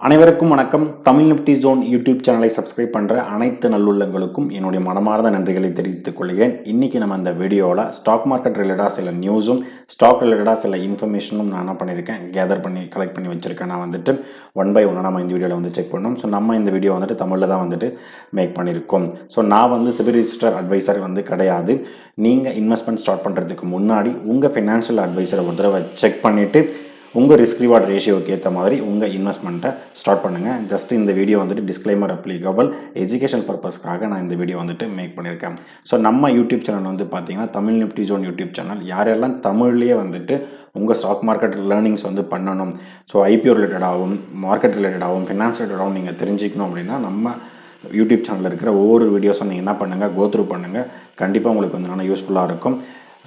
அனைவருக்கும் வணக்கம். Tamil nifty zone YouTube சேனலை சப்ஸ்கிரைப் பண்ணுற அனைத்து நல்லுள்ளங்களுக்கும் என்னுடைய மனமார்ந்த நன்றிகளை தெரிவித்துக் கொள்கிறேன். இன்றைக்கி நம்ம இந்த வீடியோவில் ஸ்டாக் மார்க்கெட் ரிலேட்டடாக சில நியூஸும் ஸ்டாக் ரிலேட்டடாக சில இன்ஃபர்மேஷனும் நான் என்ன பண்ணியிருக்கேன், கேதர் பண்ணி கலெக்ட் பண்ணி வச்சுருக்கேன். நான் வந்துட்டு ஒன் பை ஒன்னாக நம்ம இந்த வீடியோவில் செக் பண்ணோம். ஸோ நம்ம இந்த வீடியோ தமிழில் தான் மேக் பண்ணியிருக்கோம். ஸோ நான் செபி ரிஜிஸ்டர் அட்வைசர் கிடையாது. நீங்கள் இன்வெஸ்ட்மெண்ட் ஸ்டார்ட் பண்ணுறதுக்கு முன்னாடி உங்கள் ஃபினான்ஷியல் அட்வைசரை ஒரு தடவை செக் பண்ணிவிட்டு உங்கள் ரிஸ்க் ரிவார்ட் ரேஷியோக்கு ஏற்ற மாதிரி உங்கள் இன்வெஸ்ட்மெண்ட்டை ஸ்டார்ட் பண்ணுங்கள். ஜஸ்ட் இந்த வீடியோ டிஸ்க்ளைமர் அப்ளிகபிள் எஜுகேஷன் பர்பஸ்க்காக நான் இந்த வீடியோ மேக் பண்ணியிருக்கேன். ஸோ நம்ம யூடியூப் சேனல் பார்த்தீங்கன்னா Tamil nifty zone YouTube channel. யாரெல்லாம் தமிழ்லேயே உங்கள் ஸ்டாக் மார்க்கெட் லேர்னிங்ஸ் பண்ணணும், ஸோ ஐபிஓ ரிலேட்டடாகவும் மார்க்கெட் ரிலேட்டடாகவும் ஃபினான்ஸ் ரிலேட்டடாகவும் நீங்கள் தெரிஞ்சிக்கணும் அப்படின்னா நம்ம யூடியூப் சேனலில் இருக்கிற ஒவ்வொரு வீடியோஸும் நீங்கள் என்ன பண்ணுங்கள், கோத்ரூ பண்ணுங்கள். கண்டிப்பாக உங்களுக்கு நல்லா யூஸ்ஃபுல்லாக இருக்கும்.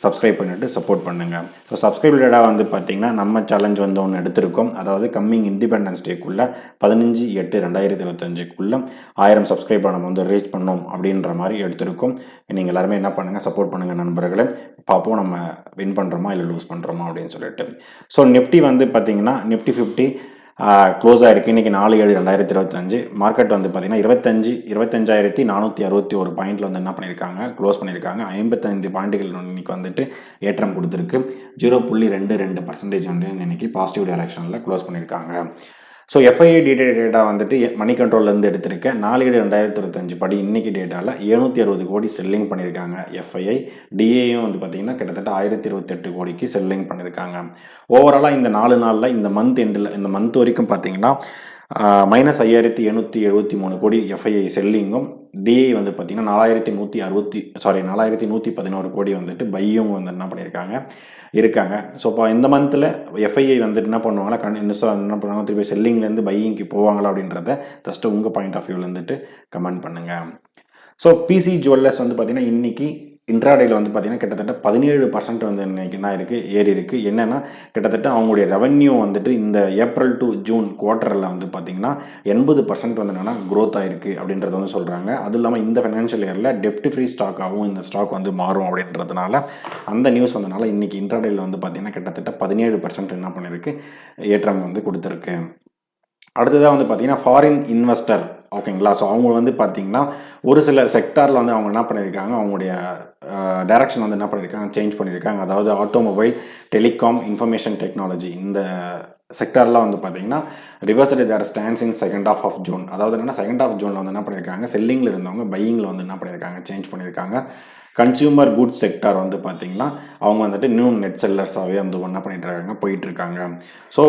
சப்ஸ்கிரைப் பண்ணிவிட்டு சப்போர்ட் பண்ணுங்கள். ஸோ சப்ஸ்கிரைப் ரிலேட்டடாக பார்த்தீங்கன்னா நம்ம சேலஞ்ச் ஒன்று எடுத்திருக்கோம். அதாவது கம்மிங் இண்டிபெண்டன்ஸ் டேக்குள்ளே 15/8/2025 1000 சப்ஸ்கிரைபர் நம்ம ரீச் பண்ணோம் அப்படின்ற மாதிரி எடுத்திருக்கோம். நீங்கள் எல்லாருமே என்ன பண்ணுங்கள், சப்போர்ட் பண்ணுங்கள் நண்பர்களே. பார்ப்போம் நம்ம வின் பண்ணுறோமா இல்லை லூஸ் பண்ணுறோமா அப்படின்னு சொல்லிட்டு. ஸோ நிஃப்டி பார்த்தீங்கன்னா நிஃப்டி 50 க்ளோஸ் ஆகிருக்கு. இன்றைக்கி 4/7/2025 மார்க்கெட் பார்த்தீங்கன்னா 25,461 பாயிண்டில் என்ன பண்ணியிருக்காங்க, க்ளோஸ் பண்ணியிருக்காங்க. 55 பாயிண்ட்டுகள் இன்றைக்கி ஏற்றம் கொடுத்துருக்கு. 0.22% இன்றைக்கி பாசிட்டிவ் டைரக்ஷனில் க்ளோஸ் பண்ணியிருக்காங்க. ஸோ எஃப்ஐஐ டேட்டா மணி கண்ட்ரோல்லேருந்து எடுத்திருக்கேன். 4/7/2025 படி இன்றைக்கி டேட்டாவில் 760 கோடி செல்லிங் பண்ணியிருக்காங்க எஃப்ஐஐ. டிஏயும் பார்த்தீங்கன்னா கிட்டத்தட்ட 1028 கோடிக்கு செல்லிங் பண்ணியிருக்காங்க. ஓவராலாக இந்த 4 நாளில் இந்த மந்த் வரைக்கும் பார்த்தீங்கன்னா -5,773 கோடி எஃப்ஐஐ செல்லிங்கும், டிஏ பார்த்தீங்கன்னா 4,111 கோடி பையும் என்ன பண்ணியிருக்காங்க இருக்காங்க. ஸோ இப்போ இந்த மந்தில் எஃப்ஐஐ என்ன பண்ணுவாங்களா, என்ன பண்ணுவாங்க, திருப்பி செல்லிங்லேருந்து பையிங்க்கு போவாங்களா அப்படின்றத ஜஸ்ட்டு உங்கள் பாயிண்ட் ஆஃப் வியூவில் கமெண்ட் பண்ணுங்கள். ஸோ பிசி ஜுவல்லர்ஸ் பார்த்தீங்கன்னா இன்றைக்கி இன்ட்ராடேயில் பார்த்தீங்கன்னா கிட்டத்தட்ட 17% இன்றைக்கி என்ன இருக்குது, ஏறி இருக்குது. என்னென்னா கிட்டத்தட்ட அவங்களுடைய ரெவன்யூ இந்த ஏப்ரல் டு ஜூன் குவார்ட்டரில் பார்த்தீங்கன்னா 80% என்னென்னா க்ரோத் ஆகிருக்கு அப்படின்றத சொல்கிறாங்க. அதுவும் இல்லாமல் இந்த ஃபைனான்ஷியல் இயரில் டெப்ட் ஃப்ரீ ஸ்டாக்காகவும் இந்த ஸ்டாக் மாறும் அப்படின்றதுனால அந்த நியூஸ் வந்தனால இன்றைக்கி இன்ட்ராடேயில் பார்த்தீங்கன்னா கிட்டத்தட்ட 17% என்ன பண்ணியிருக்கு, ஏற்றம் கொடுத்துருக்கு. அடுத்ததாக பார்த்தீங்கன்னா ஃபாரின் இன்வெஸ்டர், ஓகேங்களா. ஸோ அவங்க பார்த்தீங்கன்னா ஒரு சில செக்டாரில் அவங்க என்ன பண்ணியிருக்காங்க, அவங்களுடைய டைரக்ஷன் என்ன பண்ணியிருக்காங்க, சேஞ்ச் பண்ணியிருக்காங்க. அதாவது ஆட்டோமொபைல், டெலிகாம், இன்ஃபர்மேஷன் டெக்னாலஜி இந்த செக்டார்லாம் பார்த்தீங்கன்னா reversed their stands in second half of June. அதாவது என்னென்னா செகண்ட் ஆஃப் ஜூனில் என்ன பண்ணியிருக்காங்க, செல்லிங்கில் இருந்தவங்க பையிங்கில் என்ன பண்ணியிருக்காங்க, சேஞ்ச் பண்ணியிருக்காங்க. கன்சியூமர் குட்ஸ் செக்டார் பார்த்தீங்கன்னா அவங்க இன்னும் நெட் செல்லர்ஸாகவே என்ன பண்ணிட்டு இருக்காங்க, போயிட்டுருக்காங்க. So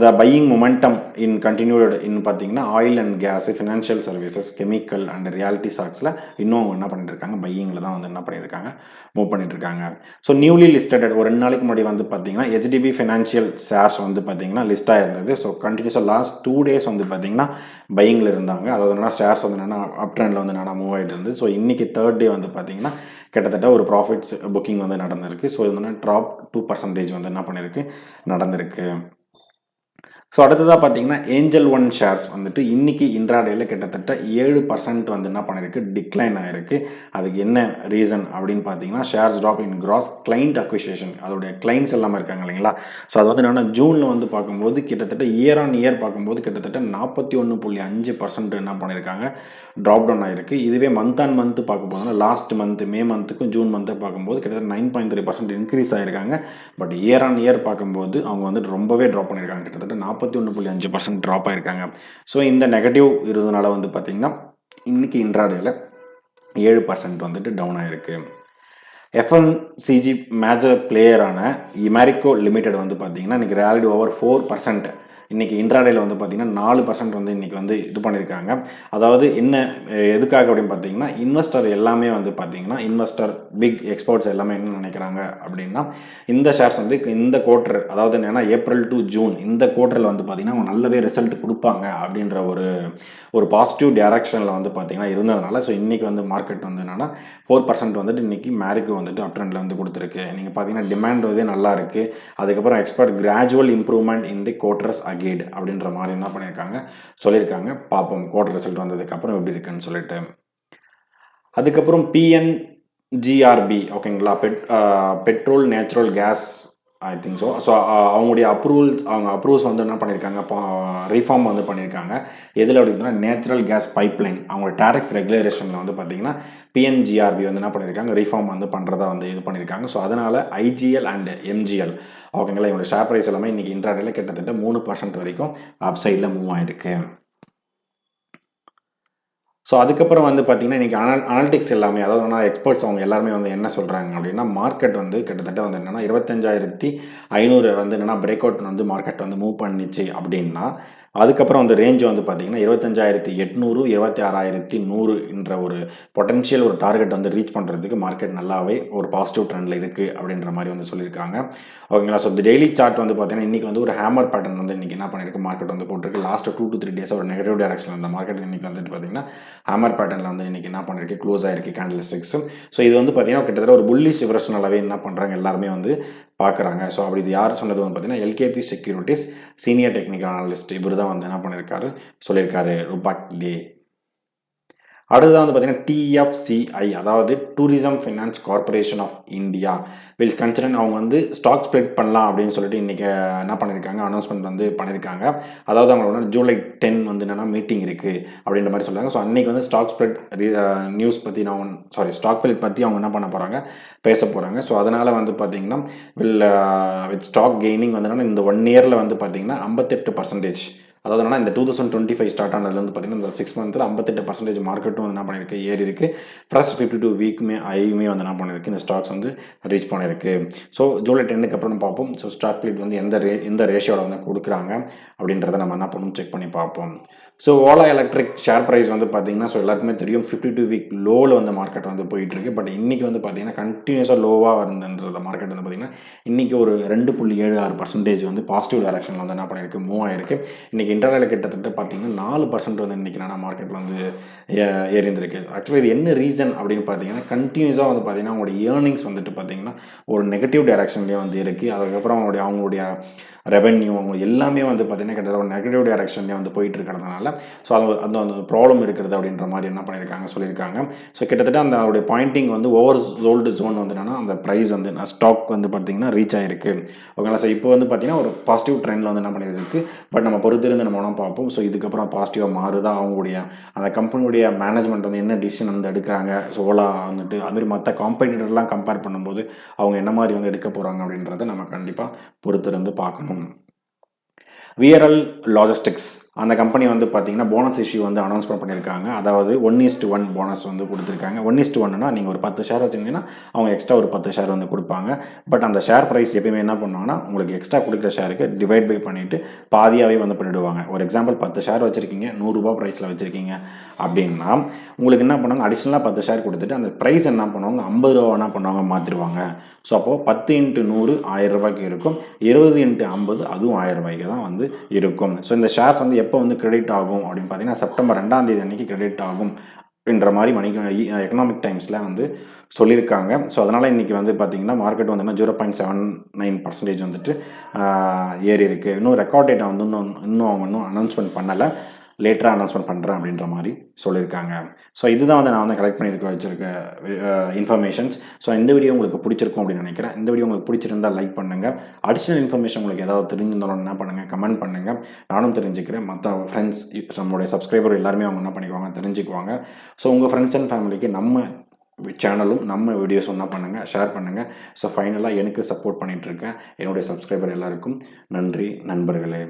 the buying momentum in continued பார்த்தீங்கன்னா oil and gas, financial services, chemical and reality ஸ்டாக்ஸில் இன்னும் அவங்க என்ன பண்ணிட்டு இருக்காங்க, பையிங்கில் தான் என்ன பண்ணியிருக்காங்க, மூவ் பண்ணிட்டு இருக்காங்க. ஸோ நியூலி லிஸ்டட் ஒரு 2 நாளைக்கு முன்னாடி பார்த்தீங்கன்னா ஹெச்டிபி ஃபினான்ஷியல் ஷேர்ஸ் பார்த்தீங்கன்னா லிஸ்ட்டாக இருந்தது. ஸோ கண்டினியூஸாக லாஸ்ட் 2 டேஸ் பார்த்தீங்கன்னா பையிங்கில் இருந்தாங்க. அதாவது என்னன்னா ஷேர்ஸ் என்னென்னா அப் ட்ரெண்டில் என்னென்னா மூவ் ஆகிட்டு இருந்தது. ஸோ இன்றைக்கி 3rd டே பார்த்தீங்கன்னா கிட்டத்தட்ட ஒரு ப்ராஃபிட்ஸ் புக்கிங் நடந்திருக்கு. ஸோ இது ட்ராப் 2% என்ன பண்ணியிருக்கு, நடந்திருக்கு. ஸோ அடுத்ததாக பார்த்தீங்கன்னா ஏஞ்சல் ஒன் ஷேர்ஸ் இன்றைக்கி இன்ட்ராடேயில் கிட்டத்தட்ட 7% என்ன பண்ணியிருக்கு, டிக்ளைன் ஆகிருக்கு. அதுக்கு என்ன ரீசன் அப்படின்னு பார்த்தீங்கன்னா shares drop in cross client acquisition. அதோடைய கிளைண்ட்ஸ் எல்லாமே இருக்காங்க இல்லைங்களா. ஸோ அது என்னென்னா ஜூனில் பார்க்கும்போது கிட்டத்தட்ட இயர் ஆன் இயர் பார்க்கும்போது கிட்டத்தட்ட 41.5% என்ன பண்ணியிருக்காங்க, ட்ராப் டவுன் ஆகிருக்கு. இதுவே மந்த் ஆன் மந்த் பார்க்க போதுனா லாஸ்ட் மந்த் மே மந்த்துக்கும் ஜூன் மந்த்தை பார்க்கும்போது கிட்டத்தட்ட 9.3% இன்க்ரீஸ் ஆகிருக்காங்க. பட் இயர் ஆன் இயர் பார்க்கும்போது அவங்க ரொம்பவே ட்ராப் பண்ணியிருக்காங்க. கிட்டத்தட்ட 41.5% ட்ராப் ஆகிருக்காங்க. ஸோ இந்த நெகட்டிவ் இருந்ததுனால பார்த்தீங்கன்னா இன்றைக்கி இன்ட்ராடேயில் 7% டவுன் ஆகிருக்கு. எஃப்எம்சிஜி மேஜர் பிளேயரான இமேரிக்கோ லிமிடெட் பார்த்தீங்கன்னா இன்றைக்கி ரேலிட் ஓவர் 4%. இன்றைக்கி இன்ட்ராடேயில் பார்த்தீங்கன்னா 4% இன்றைக்கி இது பண்ணியிருக்காங்க. அதாவது என்ன எதுக்காக அப்படின்னு பார்த்தீங்கன்னா இன்வெஸ்டர் எல்லாமே பார்த்தீங்கன்னா இன்வெஸ்டர் பிக் எக்ஸ்பர்ட்ஸ் எல்லாமே என்ன நினைக்கிறாங்க அப்படின்னா இந்த ஷேர்ஸ் இந்த குவார்ட்டர், அதாவது என்னென்னா ஏப்ரல் டு ஜூன் இந்த குவார்ட்டரில் பார்த்தீங்கன்னா அவங்க நல்லாவே ரிசல்ட் கொடுப்பாங்க அப்படின்ற ஒரு பாசிட்டிவ் டைரக்ஷனில் பார்த்தீங்கன்னா இருந்ததுனால ஸோ இன்றைக்கி மார்க்கெட் என்னென்னா 4% இன்றைக்கி மேரிக்கு அப் ட்ரெண்டில் கொடுத்துருக்கு. நீங்கள் பார்த்தீங்கன்னா டிமாண்ட் நல்லா இருக்குது. அதுக்கப்புறம் expect gradual improvement in the quarters ahead அப்படின்ற மாதிரி என்ன பண்ணியிருக்காங்க, சொல்லியிருக்காங்க. பார்ப்போம் குவார்ட்டர் ரிசல்ட் வந்ததுக்கப்புறம் எப்படி இருக்குன்னு சொல்லிட்டு. அதுக்கப்புறம் பிஎன்ஜிஆர்பி, ஓகேங்களா, petrol natural gas I think so. So அவங்களுடைய அப்ரூவல்ஸ் வந்து என்ன பண்ணியிருக்காங்க, ரீஃபார்ம் வந்து பண்ணியிருக்காங்க. எதில் அப்படின்னா நேச்சுரல் கேஸ் பைப்லைன் அவங்களோட டேரிஃப் ரெகுலேஷனில் வந்து பார்த்தீங்கன்னா PNGRB வந்து என்ன பண்ணியிருக்காங்க, ரீஃபார்ம் வந்து பண்ணுறதா வந்து இது பண்ணியிருக்காங்க. ஸோ அதனால் IGL அண்ட் MGL ஓகேங்களா, இவங்களோட ஷேர் ப்ரைஸ் எல்லாமே இன்றைக்கி இன்ட்ராடேல கிட்டத்தட்ட 3% வரைக்கும் அப்சைடில் மூவ் ஆகிருக்கு. ஸோ அதுக்கப்புறம் வந்து பார்த்தீங்கன்னா இன்றைக்கி அனாலிட்டிக்ஸ் எல்லாமே, அதாவது எக்ஸ்பர்ட்ஸ் அவங்க எல்லாருமே வந்து என்ன சொல்கிறாங்க அப்படின்னா, மார்க்கெட் வந்து கிட்டத்தட்ட வந்து என்னென்னா 25,500 வந்து என்னென்னா பிரேக் அவுட் வந்து மார்க்கெட் வந்து மூவ் பண்ணிச்சு அப்படின்னா, அதுக்கப்புறம் வந்து ரேஞ்ச் வந்து பார்த்தீங்கன்னா 25,800 26,100 என்ற ஒரு பொட்டன்ஷியல் ஒரு டார்கெட் வந்து ரீச் பண்ணுறதுக்கு மார்க்கெட் நல்லாவே ஒரு பாசிட்டிவ் ட்ரெண்டில் இருக்குது அப்படின்ற மாதிரி வந்து சொல்லியிருக்காங்க. ஓகேங்களா. ஸோ இந்த டெய்லி சார்ட் வந்து பார்த்தீங்கன்னா இன்றைக்கி வந்து ஒரு ஹேமர் பேட்டர்ன் வந்து இன்றைக்கி என்ன பண்ணியிருக்கு, மார்க்கெட் வந்து போட்டிருக்கு. லாஸ்ட் 2 to 3 டேஸ் ஒரு நெகட்டிவ் டேரக்ஷன் இந்த மார்க்கெட் இன்றைக்கி வந்துட்டு பார்த்தீங்கன்னா ஹேமர் பேட்டர்னில் வந்து இன்றைக்கி என்ன பண்ணியிருக்கு, க்ளோஸ் ஆகிருக்கு கேண்டில் ஸ்டிக்ஸும். ஸோ இது வந்து பார்த்தீங்கன்னா கிட்டத்தட்ட ஒரு புல்லிஷ் ரிவர்ஷனலாகவே என்ன பண்ணுறாங்க எல்லாருமே வந்து பார்க்குறாங்க. ஸோ அப்படி இது யார் சொன்னது வந்து பார்த்தீங்கன்னா LKP securities senior technical analyst இவர் தான் வந்து என்ன பண்ணியிருக்காரு, சொல்லியிருக்காரு, ருபாக் லே. அடுத்ததான் வந்து பார்த்தீங்கன்னா TFCI, அதாவது tourism finance corporation of India will consider அவங்க வந்து ஸ்டாக் ஸ்ப்ளிட் பண்ணலாம் அப்படின்னு சொல்லிட்டு இன்றைக்கி என்ன பண்ணியிருக்காங்க, அனௌன்ஸ்மெண்ட் வந்து பண்ணியிருக்காங்க. அதாவது அவங்களோட July 10 வந்து என்னென்னா மீட்டிங் இருக்குது அப்படின்ற மாதிரி சொல்கிறாங்க. ஸோ அன்றைக்கி வந்து ஸ்டாக் ஸ்ப்ளிட் நியூஸ் பற்றி ஸ்டாக் ஸ்ப்ளிட் பற்றி அவங்க என்ன பண்ண போகிறாங்க, பேச போகிறாங்க. ஸோ அதனால் வந்து பார்த்திங்கன்னா வித் ஸ்டாக் கெய்னிங் வந்து என்னென்னா இந்த 1 இயரில் வந்து பார்த்திங்கன்னா 58%, அதாவது என்னன்னா இந்த 2025 ஸ்டார்ட் ஆனதுல வந்து பார்த்தீங்கன்னா இந்த 6 மந்த்தில் 58% மார்க்கெட்டும் வந்து என்ன பண்ணியிருக்கு, ஏறி இருக்குது. ப்ளஸ் 52 வீக்குமே ஐயுமே வந்து என்ன பண்ணியிருக்கு, இந்த ஸ்டாக்ஸ் வந்து ரீச் பண்ணியிருக்கு. ஸோ July 10க்கு அப்புறம் பார்ப்போம். ஸோ ஸ்டாக் ஸ்ப்ளிட் வந்து எந்த ரேஷியோவில் வந்து கொடுக்குறாங்க அப்படின்றத நம்ம என்ன பண்ணணும், செக் பண்ணி பார்ப்போம். So Ola electric share price வந்து பார்த்தீங்கன்னா ஸோ எல்லாருக்குமே தெரியும் 52 வீக் லோவில் வந்து மார்க்கெட் வந்து போயிட்டுருக்கு. பட் இன்றைக்கி வந்து பார்த்தீங்கன்னா கண்டினியூஸாக லோவாக இருந்தன்ற மார்க்கெட் வந்து பார்த்தீங்கன்னா இன்றைக்கி ஒரு 2.76% வந்து பாசிட்டிவ் டைரக்ஷனில் வந்து என்ன பண்ணியிருக்கு, மூவ் ஆகிருக்கு. இன்றைக்கி இன்டர்னல் கிட்டத்தட்ட பார்த்தீங்கன்னா 4% வந்து இன்றைக்கி நான் மார்க்கெட்டில் வந்து ஏறிந்திருக்கு. ஆக்சுவலி இது என்ன ரீசன் அப்படின்னு பார்த்தீங்கன்னா கண்டினியூஸாக வந்து பார்த்தீங்கன்னா அவங்களுடைய ஏர்னிங்ஸ் வந்துட்டு பார்த்தீங்கன்னா ஒரு நெகட்டிவ் டைரக்ஷன்லேயே வந்து இருக்குது. அதுக்கப்புறம் அவங்களுடைய ரெவென்யூ அவங்க எல்லாமே வந்து பார்த்தீங்கன்னா கிட்டத்தட்ட ஒரு நெகட்டிவ் டைரக்ஷன்லேயே வந்து போயிட்டு இருக்கிறதுனால ஸோ அந்த ப்ராப்ளம் இருக்கிறது அப்படின்ற மாதிரி என்ன பண்ணியிருக்காங்க, சொல்லியிருக்காங்க. ஸோ கிட்டத்தட்ட அந்த அவருடைய பாயிண்டிங் வந்து ஓவர் சோல்டு ஜோன் வந்து என்னன்னா அந்த ப்ரைஸ் வந்து ஸ்டாக் வந்து பார்த்தீங்கன்னா ரீச் ஆகிருக்கு. ஓகேங்களா. ஸோ இப்போ வந்து பார்த்தீங்கன்னா ஒரு பாசிட்டிவ் ட்ரெண்டில் வந்து என்ன பண்ணியிருக்கு. பட் நம்ம பொறுத்திருந்து நம்ம பார்ப்போம். ஸோ இதுக்கப்புறம் பாசிட்டிவாக மாறுதா, அவங்களுடைய அந்த கம்பெனியுடைய மேனேஜ்மெண்ட் வந்து என்ன டிசிஷன் வந்து எடுக்கிறாங்க, ஸோ ஓலா வந்துட்டு அதுமாதிரி மற்ற காம்படிட்டர்லாம் கம்பேர் பண்ணும்போது அவங்க என்ன மாதிரி வந்து எடுக்க போகிறாங்க அப்படின்றத நம்ம கண்டிப்பாக பொறுத்திருந்து பார்க்கணும். VRL லாஜிஸ்டிக்ஸ் அந்த கம்பெனி வந்து பார்த்தீங்கன்னா போனஸ் இஷ்யூ வந்து அனௌன்ஸ்மெண்ட் பண்ணியிருக்காங்க. அதாவது 1:1 போனஸ் வந்து கொடுத்துருக்காங்க. 1:1னா நீங்கள் ஒரு 10 ஷேர் வச்சுருந்தீங்கன்னா அவங்க எக்ஸ்ட்ரா ஒரு 10 ஷேர் வந்து கொடுப்பாங்க. பட் அந்த ஷேர் ப்ரைஸ் எப்பயுமே என்ன பண்ணுவாங்கன்னா உங்களுக்கு எக்ஸ்ட்ரா கொடுக்குற ஷேருக்கு டிவைட் பை பண்ணிவிட்டு பாதியாகவே வந்து பண்ணிவிடுவாங்க. ஒரு எக்ஸாம்பிள் 10 ஷேர் வச்சுருக்கீங்க, 100 ரூபா ப்ரைஸில் வச்சுருக்கீங்க அப்படின்னா உங்களுக்கு என்ன பண்ணுவாங்க, அடிஷ்னலாக 10 ஷேர் கொடுத்துட்டு அந்த ப்ரைஸ் என்ன பண்ணுவாங்க, 50 ரூபா என்ன பண்ணுவாங்க, மாற்றிடுவாங்க. ஸோ அப்போது 10 × 100 1000 ரூபாய்க்கு இருக்கும், 20 × 50 அதுவும் 1000 ரூபாய்க்கு தான் வந்து இருக்கும். ஸோ இந்த ஷேர்ஸ் வந்து எப்போ வந்து கிரெடிட் ஆகும் அப்படின்னு பார்த்தீங்கன்னா செப்டம்பர் 2ஆம் தேதி அன்றைக்கி கிரெடிட் ஆகும் அப்படின்ற மாதிரி எக்கனாமிக் டைம்ஸில் வந்து சொல்லியிருக்காங்க. ஸோ அதனால் இன்றைக்கி வந்து பார்த்திங்கன்னா மார்க்கெட் வந்து 0.79% வந்துட்டு ஏறி இருக்குது. இன்னும் ரெக்கார்ட் டேட்டை வந்து இன்னும் அவங்க இன்னும் அனௌன்ஸ்மெண்ட் பண்ணலை, லேட்டராக அனௌன்ஸ்மெண்ட் பண்ணுறேன் அப்படின்ற மாதிரி சொல்லியிருக்காங்க. ஸோ இதுதான் வந்து நான் வந்து கலெக்ட் வச்சுருக்க இன்ஃபர்மேஷன்ஸ். ஸோ இந்த வீடியோ உங்களுக்கு பிடிச்சிருக்கும் அப்படின்னு நினைக்கிறேன். இந்த வீடியோ உங்களுக்கு பிடிச்சிருந்தால் லைக் பண்ணுங்கள். அடிஷ்னல் இன்ஃபர்மேஷன் உங்களுக்கு ஏதாவது தெரிஞ்சிருந்தாலும் என்ன பண்ணுங்கள், கமெண்ட் பண்ணுங்கள். நானும் தெரிஞ்சுக்கிறேன், மற்ற ஃப்ரெண்ட்ஸ் நம்மளுடைய சப்ஸ்கிரைபர் எல்லாருமே அவங்க என்ன பண்ணிக்குவாங்க, தெரிஞ்சுக்குவாங்க. ஸோ உங்கள் ஃப்ரெண்ட்ஸ் அண்ட் ஃபேமிலிக்கு நம்ம சேனலும் நம்ம வீடியோஸ் என்ன பண்ணுங்கள், ஷேர் பண்ணுங்கள். ஸோ ஃபைனலாக எனக்கு சப்போர்ட் பண்ணிகிட்ருக்கேன் என்னுடைய சப்ஸ்கிரைபர் எல்லாருக்கும் நன்றி நண்பர்களே.